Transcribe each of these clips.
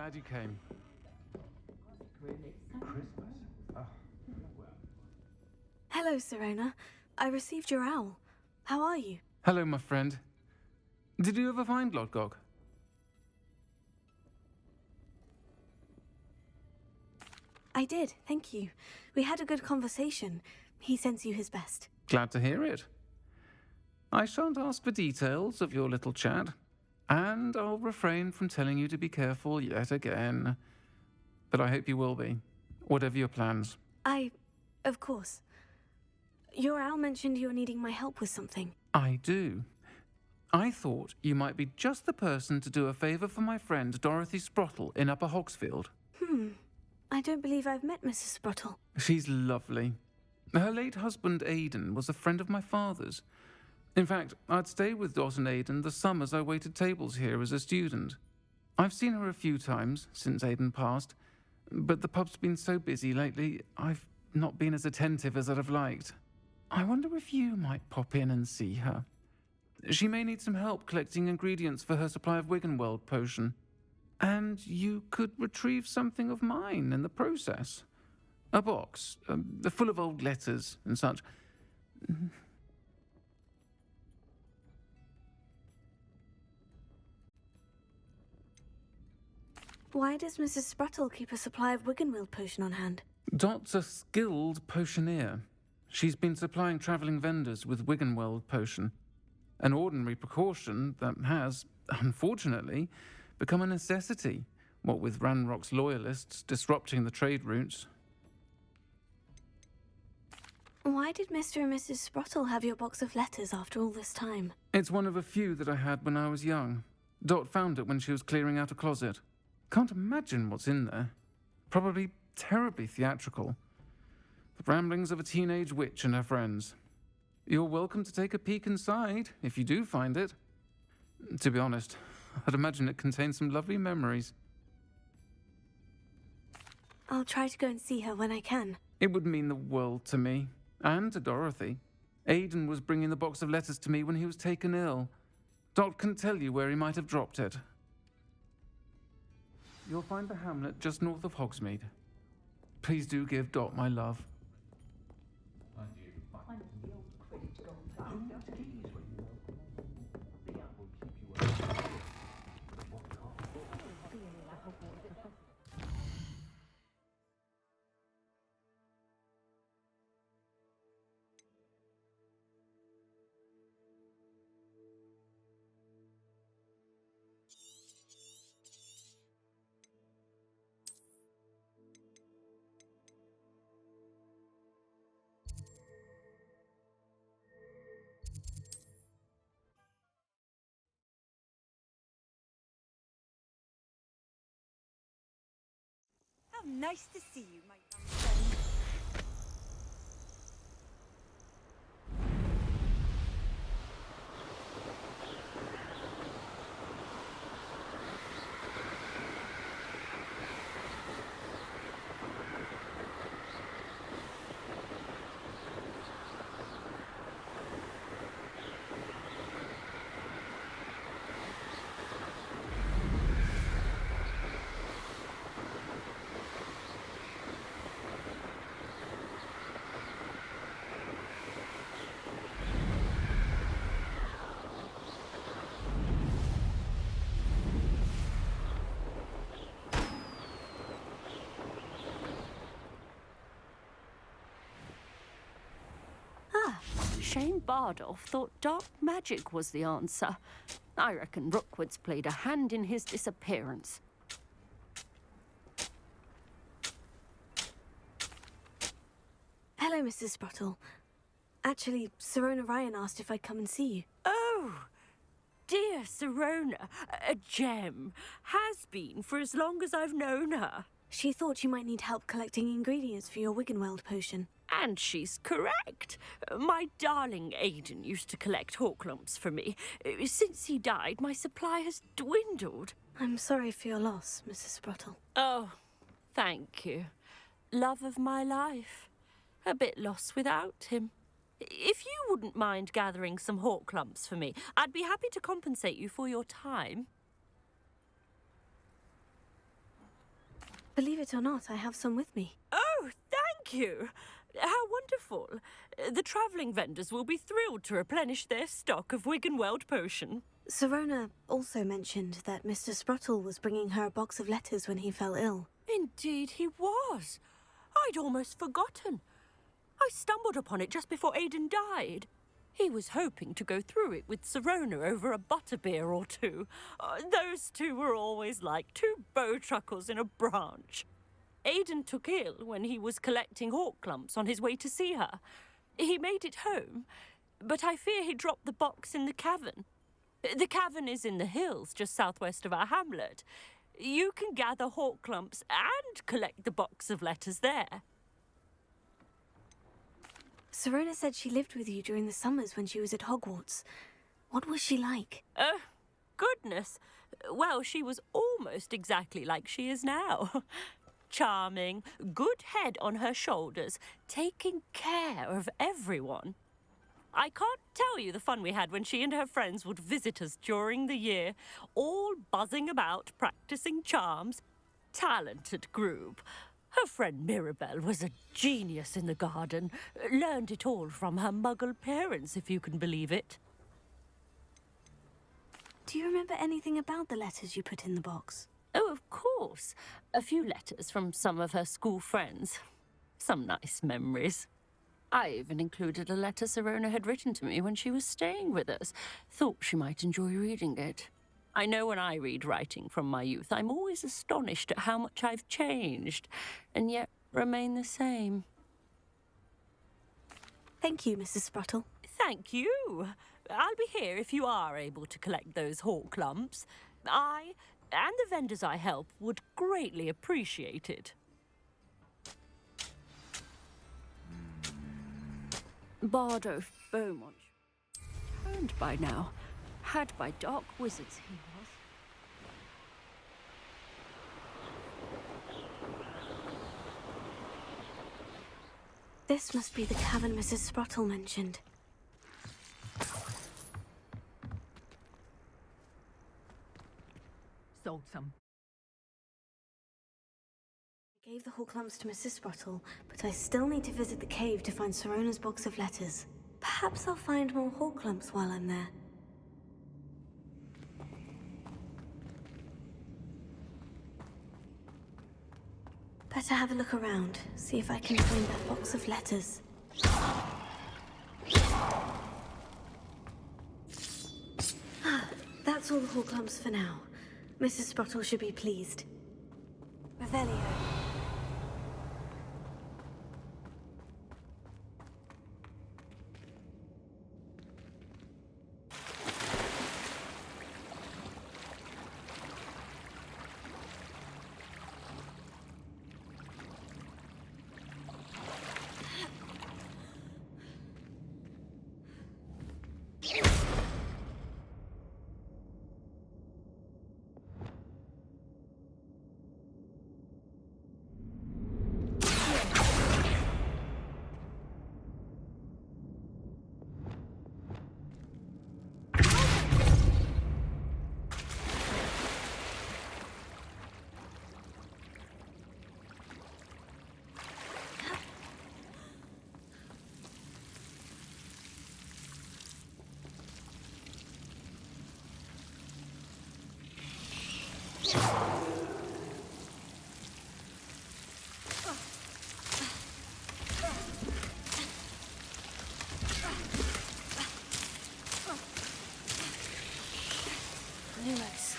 glad you came. Hello, Sirona. I received your owl. How are you? Hello, my friend. Did you ever find Lodgok? I did, thank you. We had a good conversation. He sends you his best. Glad to hear it. I shan't ask for details of your little chat, and I'll refrain from telling you to be careful yet again. But I hope you will be, whatever your plans. Of course. Your owl mentioned you're needing my help with something. I do. I thought you might be just the person to do a favour for my friend Dorothy Sprottle in Upper Hogsfield. I don't believe I've met Mrs. Sprottle. She's lovely. Her late husband Aidan was a friend of my father's. In fact, I'd stay with Dot and Aidan the summers I waited tables here as a student. I've seen her a few times since Aidan passed, but the pub's been so busy lately, I've not been as attentive as I'd have liked. I wonder if you might pop in and see her. She may need some help collecting ingredients for her supply of Wiggenweld potion. And you could retrieve something of mine in the process. A box, full of old letters and such. Why does Mrs. Sprottle keep a supply of Wiggenweld potion on hand? Dot's a skilled potioneer. She's been supplying travelling vendors with Wiggenweld potion. An ordinary precaution that has, unfortunately, become a necessity, what with Ranrock's loyalists disrupting the trade routes. Why did Mr. and Mrs. Sprottle have your box of letters after all this time? It's one of a few that I had when I was young. Dot found it when she was clearing out a closet. Can't imagine what's in there. Probably terribly theatrical. The ramblings of a teenage witch and her friends. You're welcome to take a peek inside, if you do find it. To be honest, I'd imagine it contains some lovely memories. I'll try to go and see her when I can. It would mean the world to me, and to Dorothy. Aidan was bringing the box of letters to me when he was taken ill. Dot can tell you where he might have dropped it. You'll find the hamlet just north of Hogsmeade. Please do give Dot my love. How nice to see you, my young friend. Shane Bardolph thought dark magic was the answer. I reckon Rookwood's played a hand in his disappearance. Hello, Mrs. Sprottle. Actually, Sirona Ryan asked if I'd come and see you. Oh, dear Sirona, a gem. Has been for as long as I've known her. She thought you might need help collecting ingredients for your Wiggenweld potion. And she's correct. My darling Aidan used to collect hawk lumps for me. Since he died, my supply has dwindled. I'm sorry for your loss, Mrs. Sprottle. Oh, thank you. Love of my life. A bit lost without him. If you wouldn't mind gathering some hawk lumps for me, I'd be happy to compensate you for your time. Believe it or not, I have some with me. Oh, thank you. How wonderful. The travelling vendors will be thrilled to replenish their stock of Wiggenweld potion. Sirona also mentioned that Mr. Sprottle was bringing her a box of letters when he fell ill. Indeed he was. I'd almost forgotten. I stumbled upon it just before Aidan died. He was hoping to go through it with Sirona over a butterbeer or two. Those two were always like two bowtruckles in a branch. Aidan took ill when he was collecting hawk clumps on his way to see her. He made it home, but I fear he dropped the box in the cavern. The cavern is in the hills just southwest of our hamlet. You can gather hawk clumps and collect the box of letters there. Sirona said she lived with you during the summers when she was at Hogwarts. What was she like? Oh, goodness. Well, she was almost exactly like she is now. Charming, good head on her shoulders, taking care of everyone. I can't tell you the fun we had when she and her friends would visit us during the year, all buzzing about, practicing charms. Talented group. Her friend Mirabelle was a genius in the garden. Learned it all from her muggle parents, if you can believe it. Do you remember anything about the letters you put in the box? Oh, of course. A few letters from some of her school friends. Some nice memories. I even included a letter Sirona had written to me when she was staying with us. Thought she might enjoy reading it. I know when I read writing from my youth, I'm always astonished at how much I've changed, and yet remain the same. Thank you, Mrs. Sprottle. Thank you. I'll be here if you are able to collect those hawk clumps. I, and the vendors I help, would greatly appreciate it. Bardo Beaumont. Turned by now. Had by dark wizards he was. This must be the cavern Mrs. Sprottle mentioned. Sold some. I gave the hawk lumps to Mrs. Sprottle, but I still need to visit the cave to find Sirona's box of letters. Perhaps I'll find more hawk lumps while I'm there. Better have a look around, see if I can find that box of letters. That's all the hawk lumps for now. Mrs. Sprottle should be pleased. Revelio. Lewis.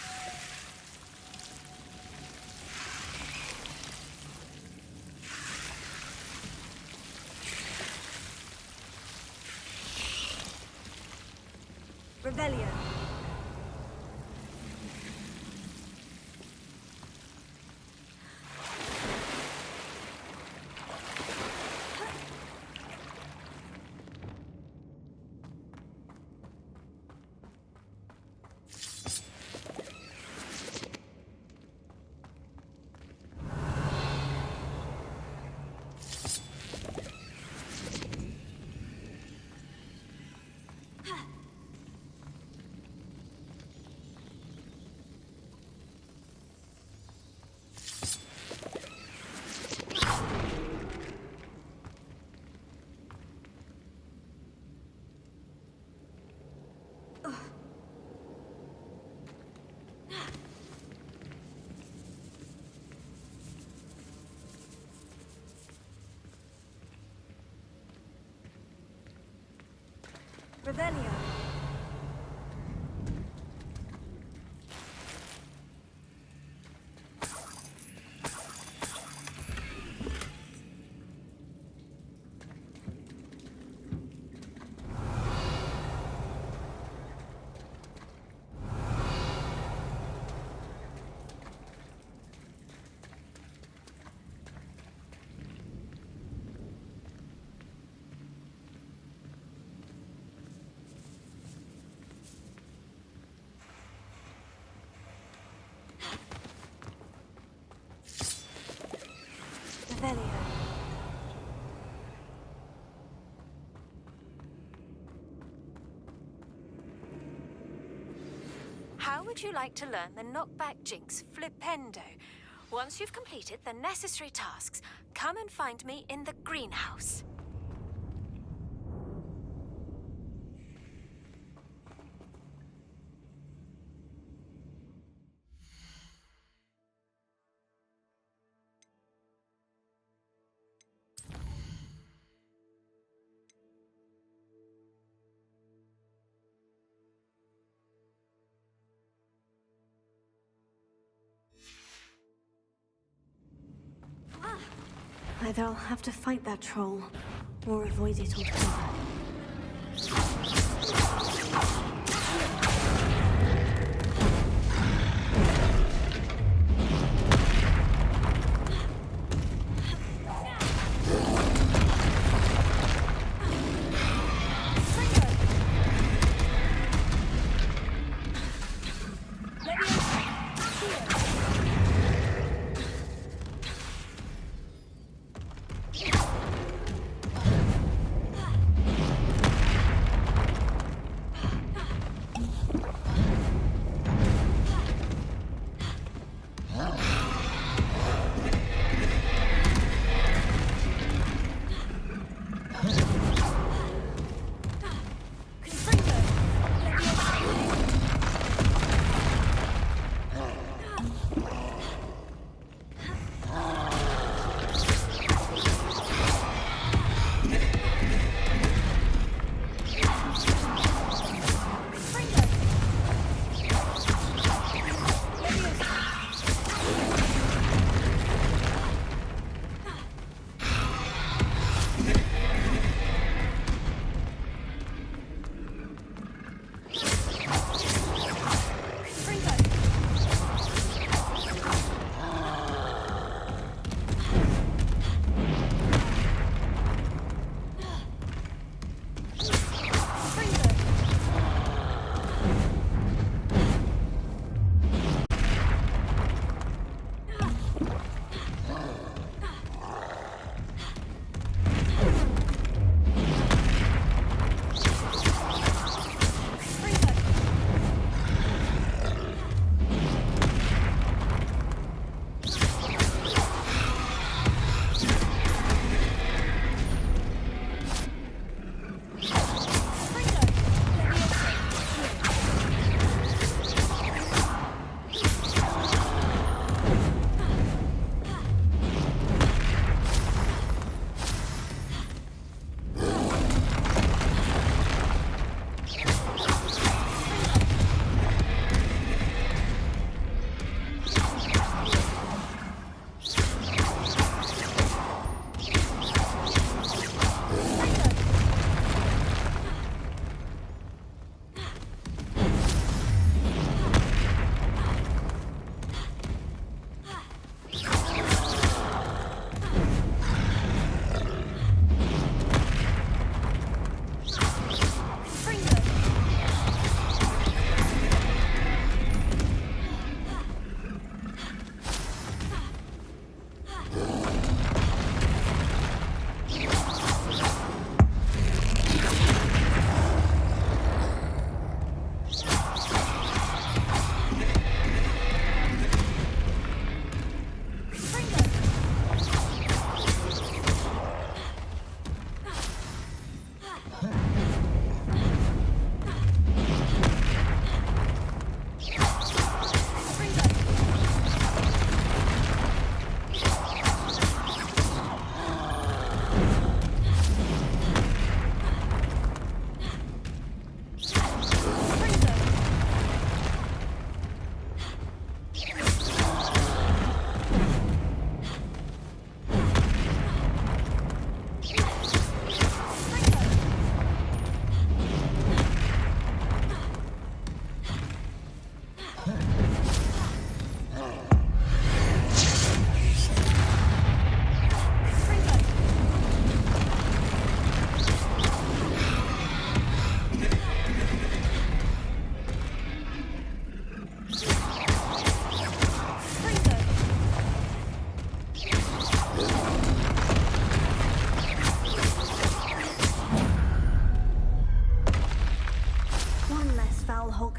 Revelio. Revelio. Revelio. How would you like to learn the knockback jinx flipendo? Once you've completed the necessary tasks, come and find me in the greenhouse. Either I'll have to fight that troll, or avoid it altogether.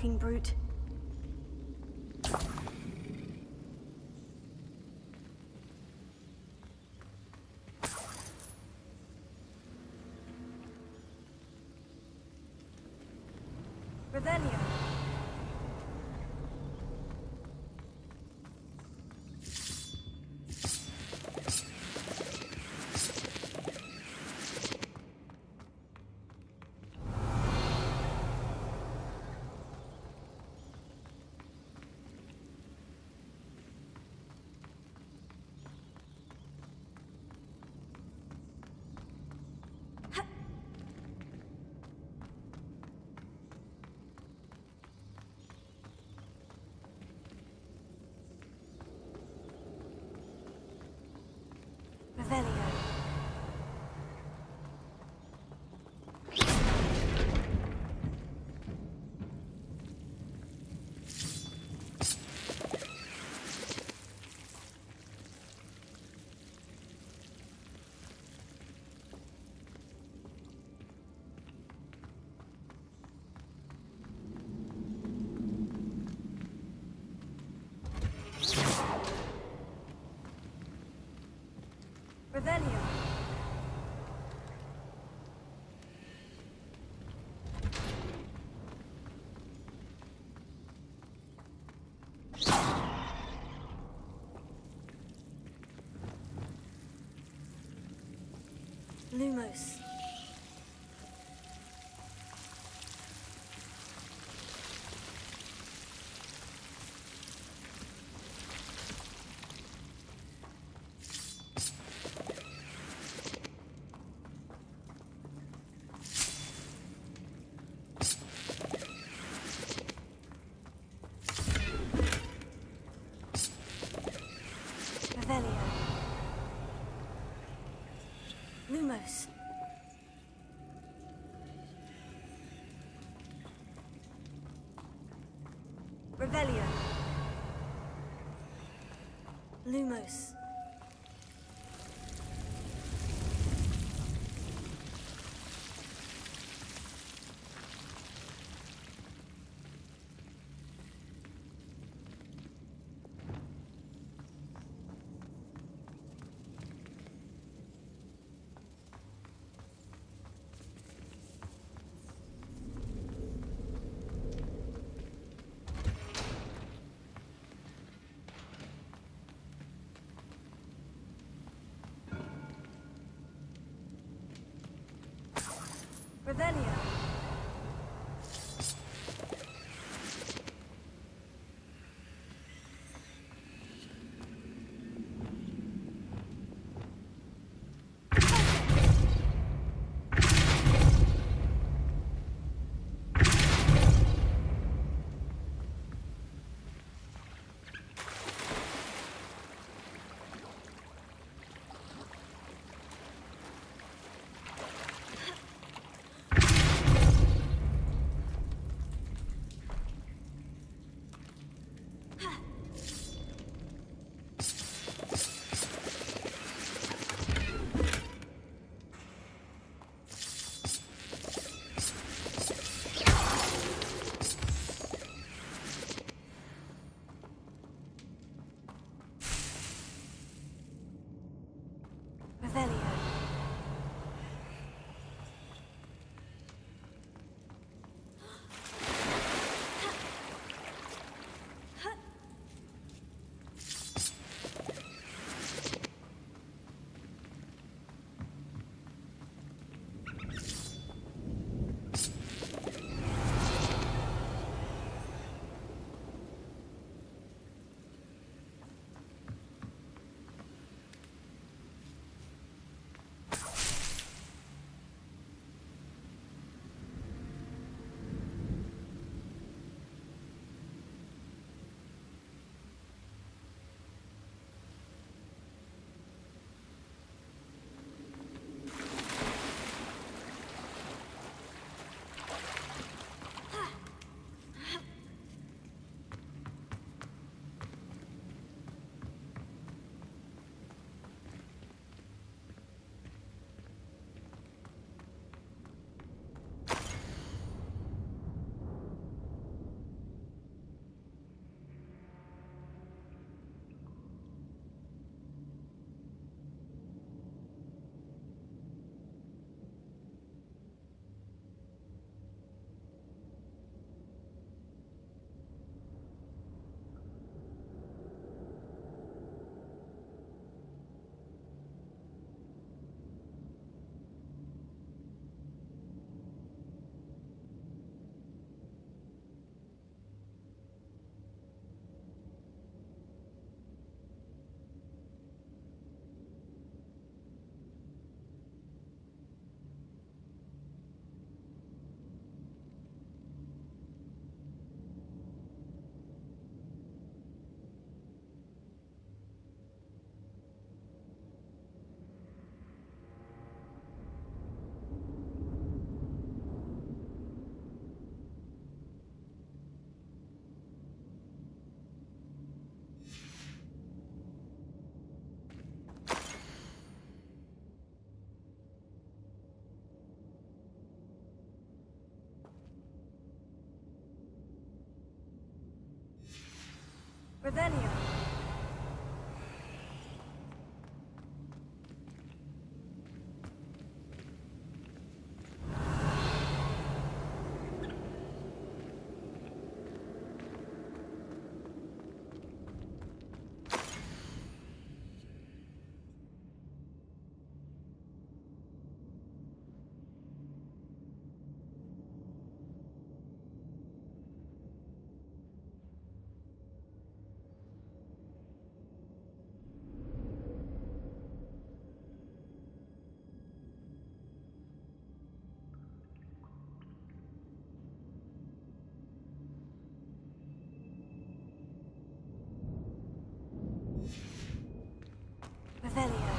fucking brute. Revelio. Revelio. Revelio. Lumos. Revelio. Lumos. Revelio. Lumos. Revelio. Revelio. Revelio. Revelio.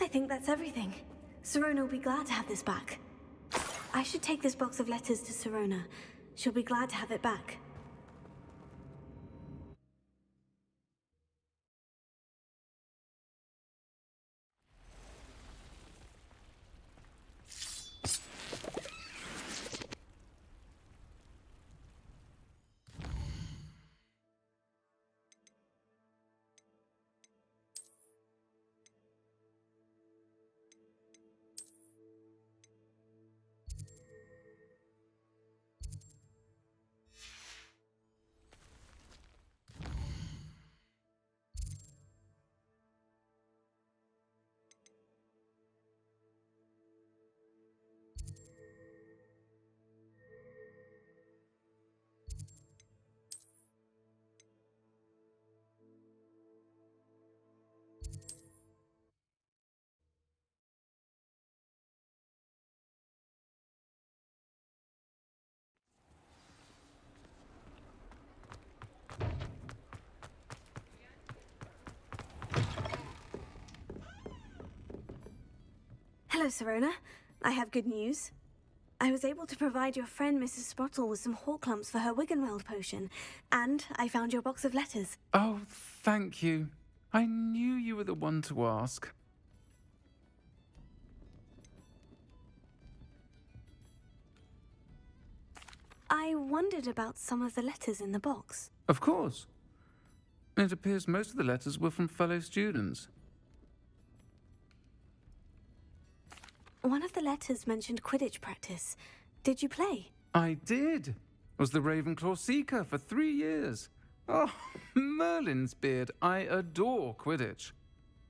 I think that's everything. Sirona will be glad to have this back. I should take this box of letters to Sirona. She'll be glad to have it back. Hello, Sirona. I have good news. I was able to provide your friend Mrs. Sprottle with some Horklumps for her Wiggenweld potion, and I found your box of letters. Oh, thank you. I knew you were the one to ask. I wondered about some of the letters in the box. Of course. It appears most of the letters were from fellow students. One of the letters mentioned Quidditch practice. Did you play? I did. Was the Ravenclaw Seeker for 3 years. Oh, Merlin's beard. I adore Quidditch.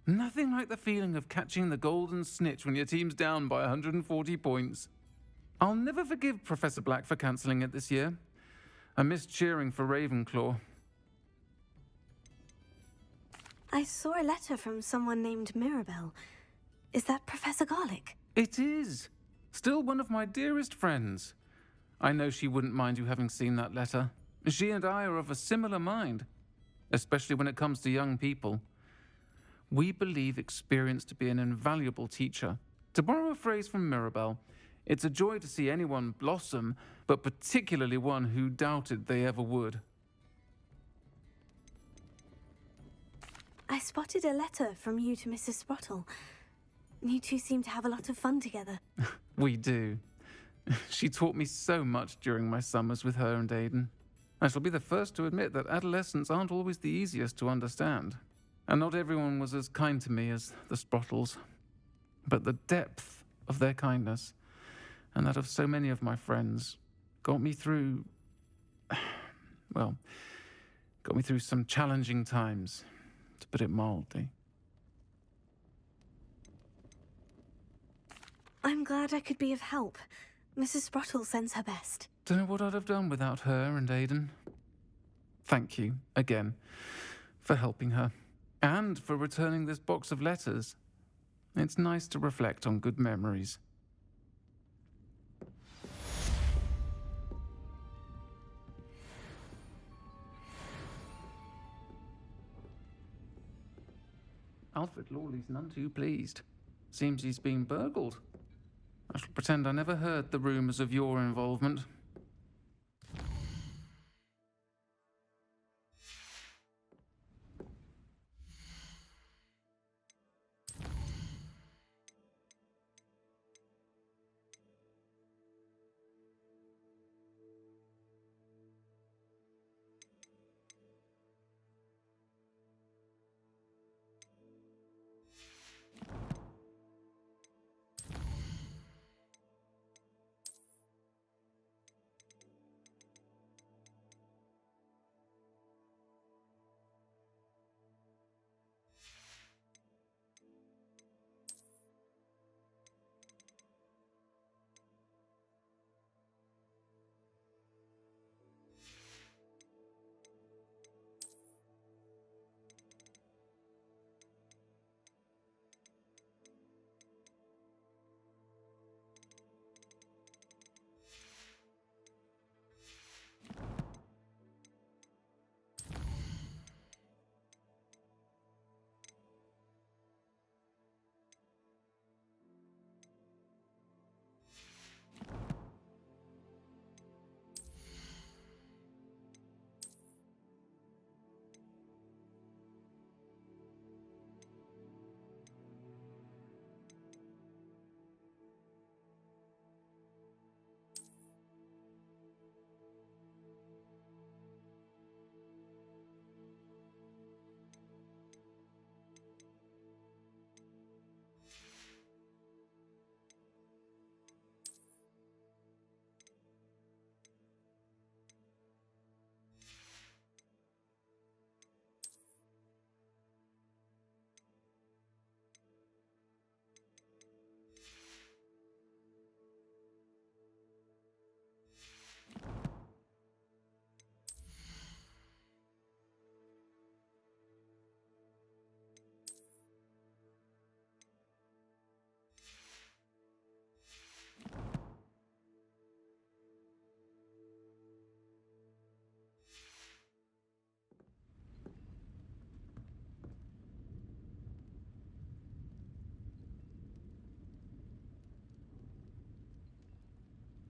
Nothing like the feeling of catching the golden snitch when your team's down by 140 points. I'll never forgive Professor Black for cancelling it this year. I missed cheering for Ravenclaw. I saw a letter from someone named Mirabelle. Is that Professor Garlick? It is. Still one of my dearest friends. I know she wouldn't mind you having seen that letter. She and I are of a similar mind, especially when it comes to young people. We believe experience to be an invaluable teacher. To borrow a phrase from Mirabelle, it's a joy to see anyone blossom, but particularly one who doubted they ever would. I spotted a letter from you to Mrs. Sprottle. You two seem to have a lot of fun together. We do. She taught me so much during my summers with her and Aidan. I shall be the first to admit that adolescents aren't always the easiest to understand. And not everyone was as kind to me as the Sprottles. But the depth of their kindness, and that of so many of my friends, got me through... well, got me through some challenging times, to put it mildly. I'm glad I could be of help. Mrs. Sprottle sends her best. Don't know what I'd have done without her and Aidan. Thank you, again, for helping her. And for returning this box of letters. It's nice to reflect on good memories. Alfred Lawley's none too pleased. Seems he's been burgled. I shall pretend I never heard the rumours of your involvement.